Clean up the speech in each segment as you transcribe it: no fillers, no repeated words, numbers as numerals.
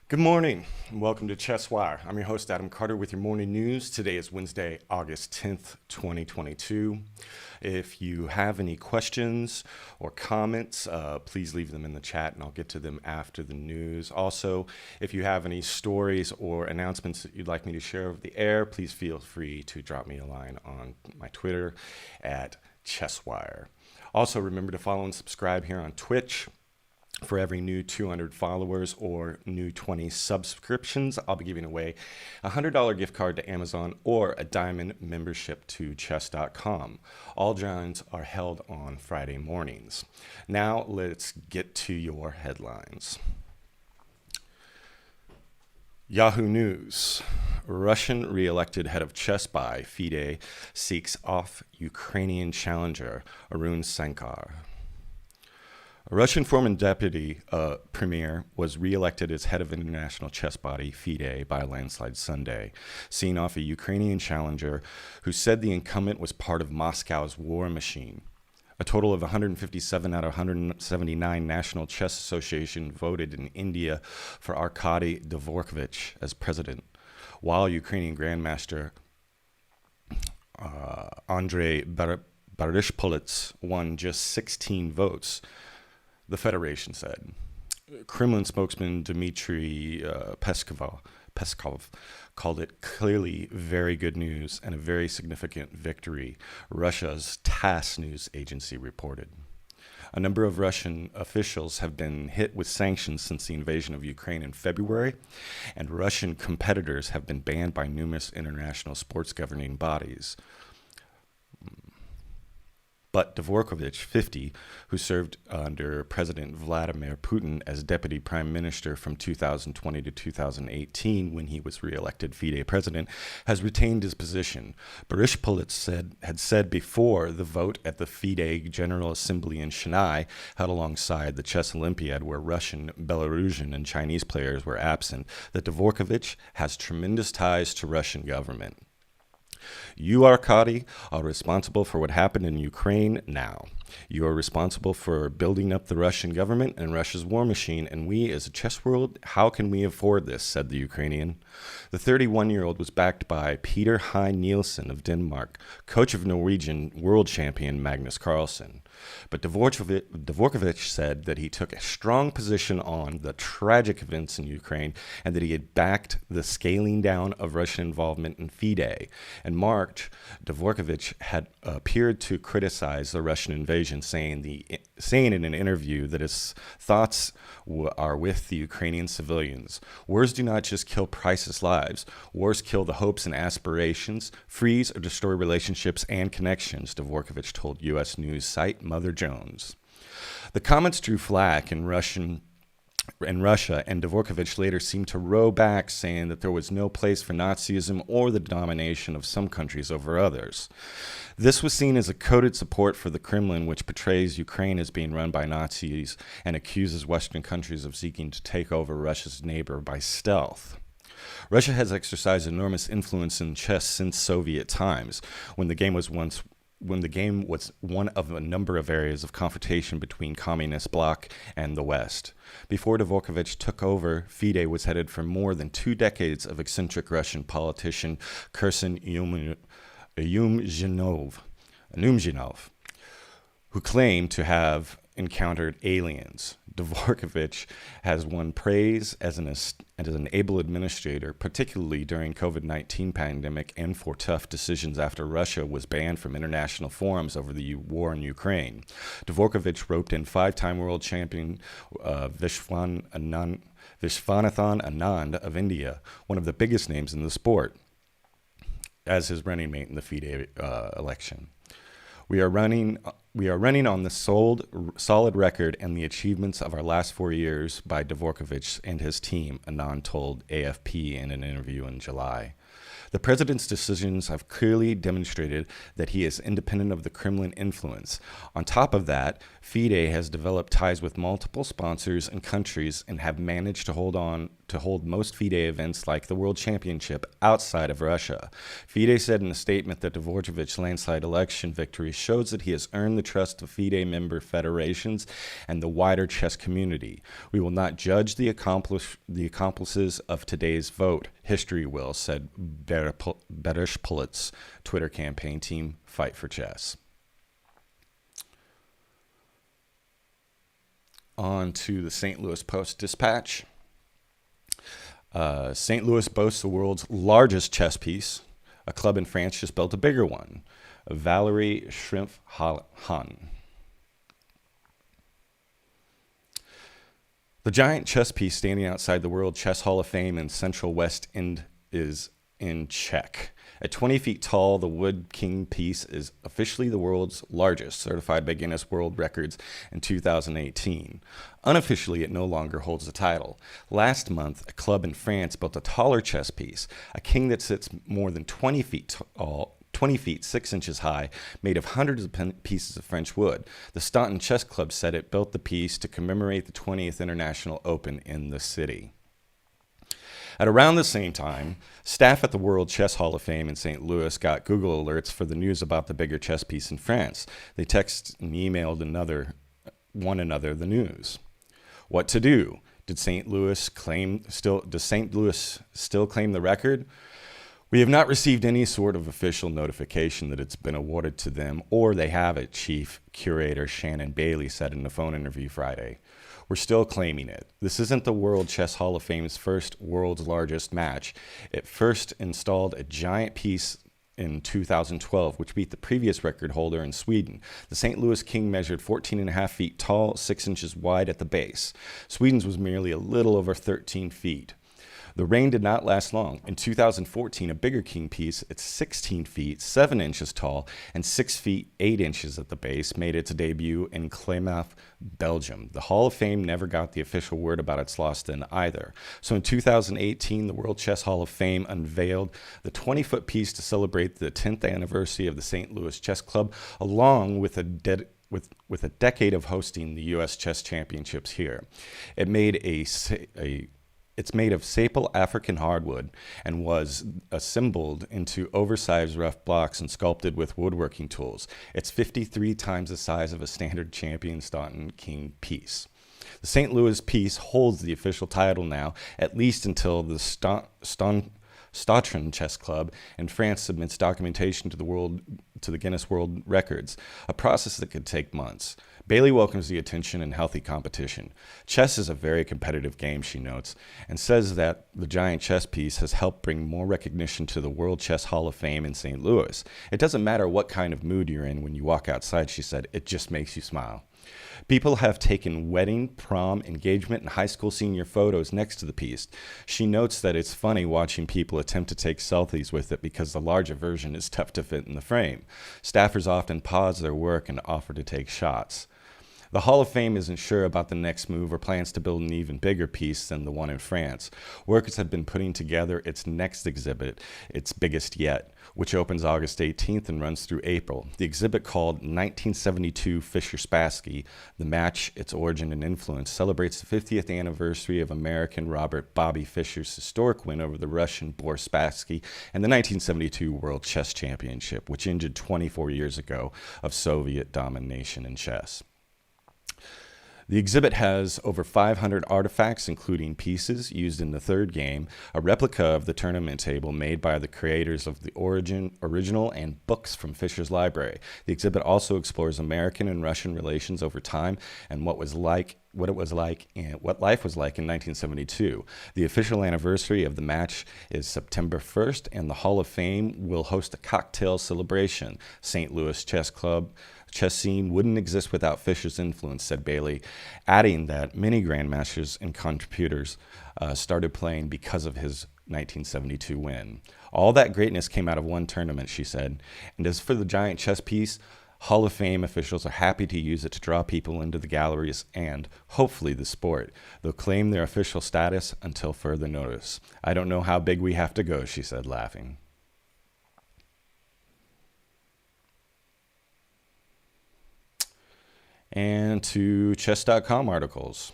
Good morning, and welcome to ChessWire. I'm your host, Adam Carter, with your morning news. Today is Wednesday, August 10th, 2022. If you have any questions or comments, please leave them in the chat, and I'll get to them after the news. Also, if you have any stories or announcements that you'd like me to share over the air, please feel free to drop me a line on my Twitter at ChessWire. Also, remember to follow and subscribe here on Twitch. For every new 200 followers or new 20 subscriptions, I'll be giving away a $100 gift card to Amazon or a diamond membership to chess.com. All drawings are held on Friday mornings. Now let's get to your headlines. Yahoo News. Russian re-elected head of ChessWire, FIDE, seeks off Ukrainian challenger Arun Sankar. A Russian former deputy premier was re-elected as head of international chess body FIDE by a landslide Sunday, seeing off a Ukrainian challenger who said the incumbent was part of Moscow's war machine. A total of 157 out of 179 National Chess Association voted in India for Arcady Dvorkovich as president, while Ukrainian Grandmaster Andrei Barishpolets won just 16 votes. The Federation said. Kremlin spokesman Dmitry Peskov called it clearly very good news and a very significant victory, Russia's TASS news agency reported. A number of Russian officials have been hit with sanctions since the invasion of Ukraine in February, and Russian competitors have been banned by numerous international sports governing bodies. But Dvorkovich, 50, who served under President Vladimir Putin as deputy prime minister from 2020 to 2018 when he was re-elected FIDE president, has retained his position. Barishpolets had said before the vote at the FIDE General Assembly in Chennai, held alongside the Chess Olympiad where Russian, Belarusian, and Chinese players were absent, that Dvorkovich has tremendous ties to Russian government. You, Arcady, are responsible for what happened in Ukraine now. You are responsible for building up the Russian government and Russia's war machine, and we, as a chess world, how can we afford this, said the Ukrainian. The 31-year-old was backed by Peter Hein Nielsen of Denmark, coach of Norwegian world champion Magnus Carlsen. But Dvorkovich said that he took a strong position on the tragic events in Ukraine and that he had backed the scaling down of Russian involvement in FIDE. In March, Dvorkovich had appeared to criticize the Russian invasion, saying in an interview that his thoughts are with the Ukrainian civilians. Wars do not just kill priceless lives. Wars kill the hopes and aspirations, freeze or destroy relationships and connections, Dvorkovich told U.S. news site Mother Jones. The comments drew flack in Russia, and Dvorkovich later seemed to row back, saying that there was no place for Nazism or the domination of some countries over others. This was seen as a coded support for the Kremlin, which portrays Ukraine as being run by Nazis and accuses Western countries of seeking to take over Russia's neighbor by stealth. Russia has exercised enormous influence in chess since Soviet times, when the game was one of a number of areas of confrontation between communist bloc and the West. Before Dvorkovich took over, FIDE was headed for more than 2 decades of eccentric Russian politician Kursin Yumzhinov, who claimed to have encountered aliens. Dvorkovich has won praise as an able administrator, particularly during COVID-19 pandemic and for tough decisions after Russia was banned from international forums over the war in Ukraine. Dvorkovich roped in 5-time world champion Vishwanathan Anand of India, one of the biggest names in the sport, as his running mate in the FIDE election. We are running on the solid record and the achievements of our last 4 years by Dvorkovich and his team, Anand told AFP in an interview in July. The president's decisions have clearly demonstrated that he is independent of the Kremlin influence. On top of that, FIDE has developed ties with multiple sponsors and countries and have managed to hold most FIDE events like the World Championship outside of Russia. FIDE said in a statement that Dvorkovich's landslide election victory shows that he has earned the trust of FIDE member federations and the wider chess community. We will not judge the accomplices of today's vote. History will, said Bereshpolit's Twitter campaign team, Fight for Chess. On to the St. Louis Post-Dispatch. St. Louis boasts the world's largest chess piece. A club in France just built a bigger one. Valerie Schrimpf-Hahn. The giant chess piece standing outside the World Chess Hall of Fame in Central West End is in check. At 20 feet tall, the Wood King piece is officially the world's largest, certified by Guinness World Records in 2018. Unofficially, it no longer holds the title. Last month, a club in France built a taller chess piece, a king that sits more than 20 feet tall, 20 feet 6 inches high, made of hundreds of pieces of French wood. The Staunton Chess Club said it built the piece to commemorate the 20th International Open in the city. At around the same time, staff at the World Chess Hall of Fame in St. Louis got Google alerts for the news about the bigger chess piece in France. They texted and emailed one another the news. What to do? Does St. Louis still claim the record? We have not received any sort of official notification that it's been awarded to them, or they have it, Chief Curator Shannon Bailey said in a phone interview Friday. We're still claiming it. This isn't the World Chess Hall of Fame's first world's largest match. It first installed a giant piece in 2012, which beat the previous record holder in Sweden. The St. Louis King measured 14.5 feet tall, 6 inches wide at the base. Sweden's was merely a little over 13 feet. The reign did not last long. In 2014, a bigger king piece at 16 feet, 7 inches tall, and 6 feet, 8 inches at the base made its debut in Klamath, Belgium. The Hall of Fame never got the official word about its loss then either. So in 2018, the World Chess Hall of Fame unveiled the 20-foot piece to celebrate the 10th anniversary of the St. Louis Chess Club, along with a decade of hosting the U.S. Chess Championships here. It's made of sapele African hardwood and was assembled into oversized rough blocks and sculpted with woodworking tools. It's 53 times the size of a standard champion Staunton King piece. The St. Louis piece holds the official title now, at least until the Staunton Chess Club in France submits documentation to the Guinness World Records, a process that could take months. Bailey welcomes the attention and healthy competition. Chess is a very competitive game, she notes, and says that the giant chess piece has helped bring more recognition to the World Chess Hall of Fame in St. Louis. It doesn't matter what kind of mood you're in when you walk outside, she said, it just makes you smile. People have taken wedding, prom, engagement, and high school senior photos next to the piece. She notes that it's funny watching people attempt to take selfies with it because the larger version is tough to fit in the frame. Staffers often pause their work and offer to take shots. The Hall of Fame isn't sure about the next move or plans to build an even bigger piece than the one in France. Workers have been putting together its next exhibit, its biggest yet, which opens August 18th and runs through April. The exhibit, called 1972 Fischer-Spassky, The Match, Its Origin and Influence, celebrates the 50th anniversary of American Robert Bobby Fischer's historic win over the Russian Boris Spassky in the 1972 World Chess Championship, which ended 24 years ago of Soviet domination in chess. The exhibit has over 500 artifacts, including pieces used in the third game, a replica of the tournament table made by the creators of the original, and books from Fischer's library. The exhibit also explores American and Russian relations over time and what life was like in 1972. The official anniversary of the match is September 1st, and the Hall of Fame will host a cocktail celebration. St. Louis Chess Club chess scene wouldn't exist without Fischer's influence, said Bailey, adding that many grandmasters and contributors started playing because of his 1972 win. All that greatness came out of one tournament, she said. And as for the giant chess piece, Hall of Fame officials are happy to use it to draw people into the galleries and, hopefully, the sport. They'll claim their official status until further notice. I don't know how big we have to go, she said, laughing. And to chess.com articles.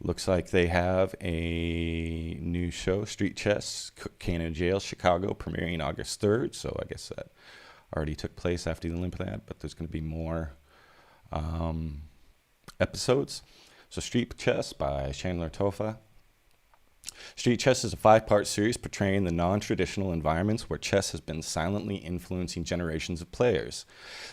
Looks like they have a new show, Street Chess, Cook Cannon Jail, Chicago, premiering August 3rd. So I guess that already took place after the Olympiad, but there's going to be more episodes. So Street Chess by Chandler Tofa. Street Chess is a 5-part series portraying the non-traditional environments where chess has been silently influencing generations of players.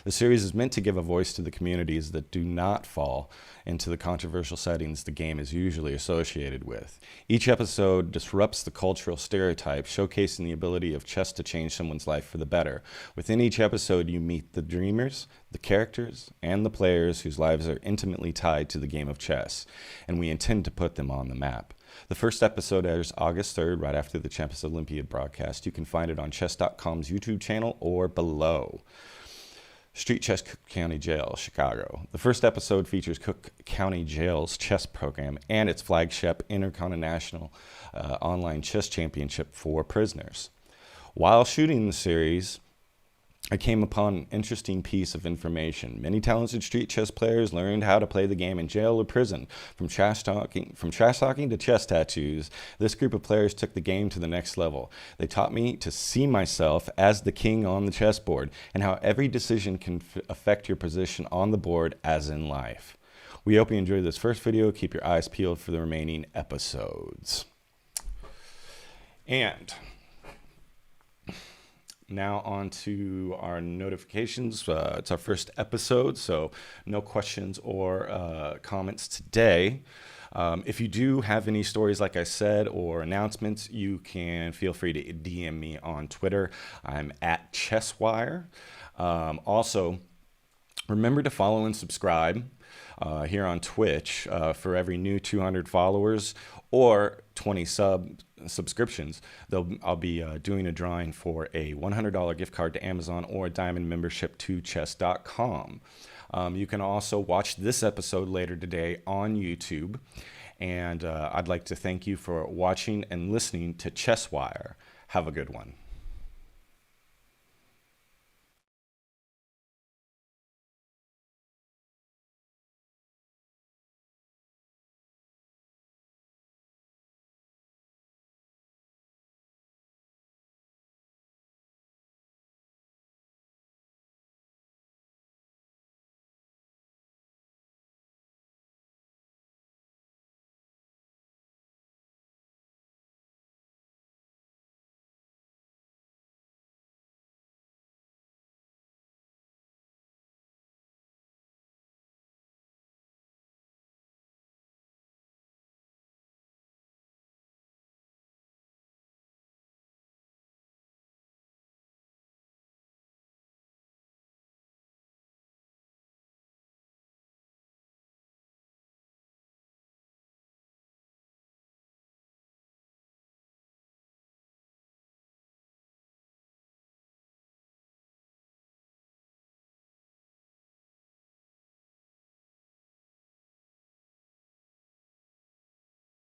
The series is meant to give a voice to the communities that do not fall into the controversial settings the game is usually associated with. Each episode disrupts the cultural stereotype, showcasing the ability of chess to change someone's life for the better. Within each episode, you meet the dreamers, the characters, and the players whose lives are intimately tied to the game of chess, and we intend to put them on the map. The first episode airs August 3rd, right after the Champions Olympiad broadcast. You can find it on chess.com's YouTube channel or below. Street Chess Cook County Jail, Chicago. The first episode features Cook County Jail's chess program and its flagship intercontinental online chess championship for prisoners. While shooting the series, I came upon an interesting piece of information. Many talented street chess players learned how to play the game in jail or prison. From trash talking to chess tattoos, this group of players took the game to the next level. They taught me to see myself as the king on the chessboard and how every decision can affect your position on the board as in life. We hope you enjoyed this first video. Keep your eyes peeled for the remaining episodes. And now on to our notifications. It's our first episode, so no questions or comments today. If you do have any stories, like I said, or announcements, you can feel free to DM me on Twitter. I'm at ChessWire. Also, remember to follow and subscribe here on Twitch for every new 200 followers or 20 subscriptions. I'll be doing a drawing for a $100 gift card to Amazon or a diamond membership to chess.com. You can also watch this episode later today on YouTube. And I'd like to thank you for watching and listening to ChessWire. Have a good one.